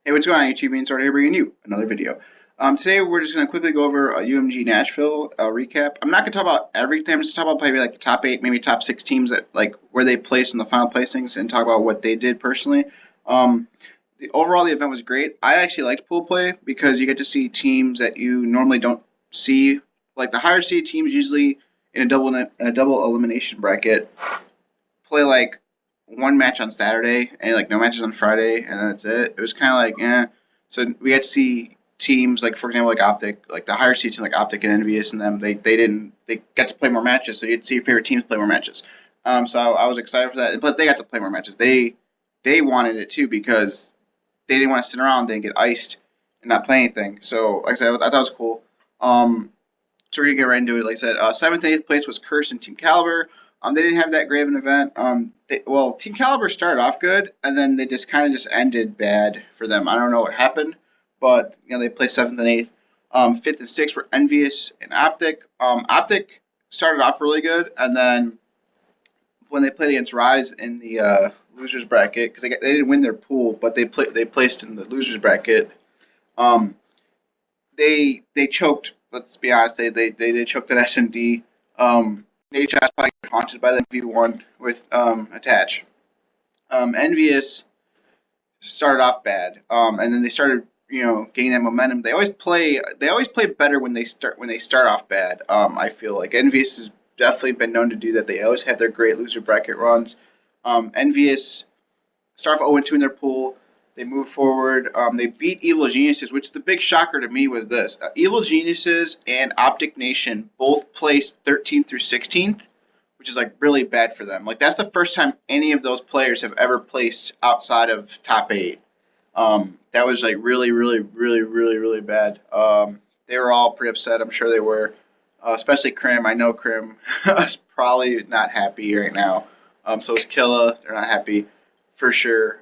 Hey, what's going on, YouTube? Me and Sorta here bringing you another video. Today we're just going to quickly go over a UMG Nashville recap. I'm not going to talk about everything. I'm just going to talk about maybe like the top 8, maybe top 6 teams that like where they placed in the final placings and talk about what they did personally. Overall, the event was great. I actually liked pool play because you get to see teams that you normally don't see. Like the higher seed teams usually in a double elimination bracket play like one match on Saturday and like no matches on Friday, and that's it. It was kind of like So we had to see teams like, for example, like Optic, like the higher seed team like Optic and Envious, and them. They got to play more matches, so you'd see your favorite teams play more matches. So I was excited for that. But they got to play more matches. They wanted it too because they didn't want to sit around and get iced and not play anything. So like I said, I thought it was cool. So we're gonna get right into it. Like I said, seventh and eighth place was Curse and Team Caliber. They didn't have that great of an event. Team Caliber started off good, and then they just kind of just ended bad for them. I don't know what happened, but they placed seventh and eighth. Fifth and sixth were Envious and Optic. Optic started off really good, and then when they played against Rise in the losers bracket, because they didn't win their pool, but they placed in the losers bracket. They choked. Let's be honest, they choked at S&D. HOS probably haunted by the V1 with attach. Envious started off bad, and then they started gaining that momentum. They always play better when they start off bad. I feel like Envious has definitely been known to do that. They always have their great loser bracket runs. Envious start off 0-2 in their pool. They move forward. They beat Evil Geniuses, which the big shocker to me was this. Evil Geniuses and Optic Nation both placed 13th through 16th, which is like really bad for them. Like that's the first time any of those players have ever placed outside of top 8. That was like really, really, really, really, really bad. They were all pretty upset. I'm sure they were, especially Krim. I know Krim is probably not happy right now. So is Killa. They're not happy for sure.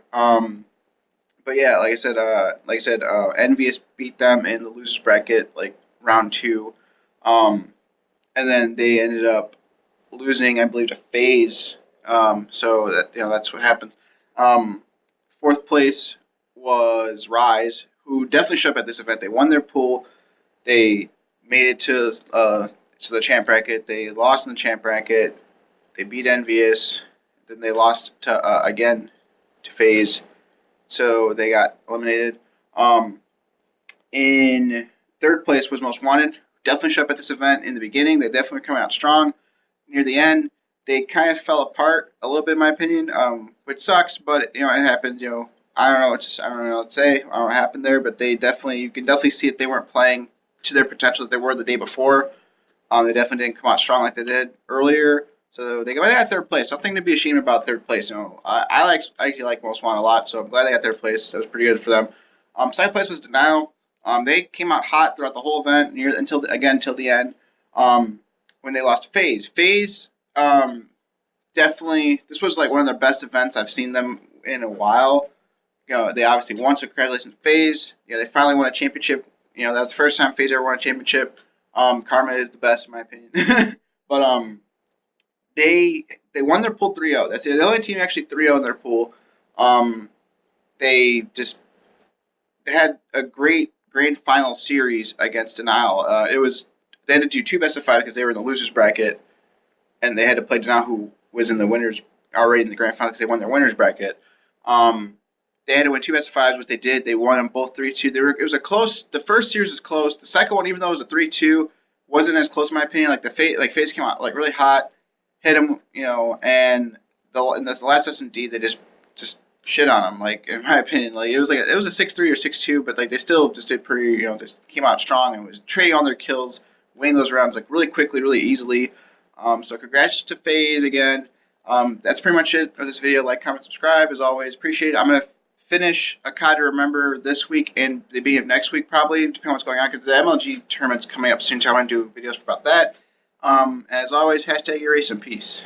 But yeah, like I said, Envious beat them in the losers bracket, like round 2, and then they ended up losing, I believe, to FaZe. So that that's what happens. Fourth place was Rise, who definitely showed up at this event. They won their pool. They made it to the champ bracket. They lost in the champ bracket. They beat Envious. Then they lost to again to FaZe. So they got eliminated. In third place was Most Wanted. Definitely showed up at this event in the beginning. They definitely were coming out strong. Near the end, they kind of fell apart a little bit, in my opinion, which sucks. But it happens. I don't know. I don't know what to say. I don't know what happened there. But you can definitely see that they weren't playing to their potential that they were the day before. They definitely didn't come out strong like they did earlier. So they got third place. Nothing to be ashamed about third place. I actually like Most Wanted a lot, so I'm glad they got third place. That was pretty good for them. Second place was Denial. They came out hot throughout the whole event until the end. When they lost to FaZe. FaZe definitely, this was like one of their best events I've seen them in a while. They obviously won, so congratulations to FaZe. They finally won a championship. That was the first time FaZe ever won a championship. Karma is the best in my opinion. But They won their pool 3-0. That's the only team actually 3-0 in their pool. They had a great grand final series against Denial. They had to do 2 best of 5 because they were in the losers bracket, and they had to play Denial, who was in the winners already in the grand final because they won their winners bracket. They had to win 2 best of 5s, which they did. They won them both 3-2. It was a close. The first series was close. The second one, even though it was a 3-2, wasn't as close in my opinion. Like FaZe came out like really hot. Hit him, and in the last S&D they just shit on him. Like in my opinion, like it was a 6-3 or 6-2, but like they still just did pretty, just came out strong and was trading on their kills, winning those rounds like really quickly, really easily. So congrats to FaZe again. That's pretty much it for this video. Like, comment, subscribe as always. Appreciate it. I'm gonna finish a Kai to Remember this week and the beginning of next week probably, depending on what's going on, because the MLG tournament's coming up soon, so I want to do videos about that. As always, hashtag erase and peace.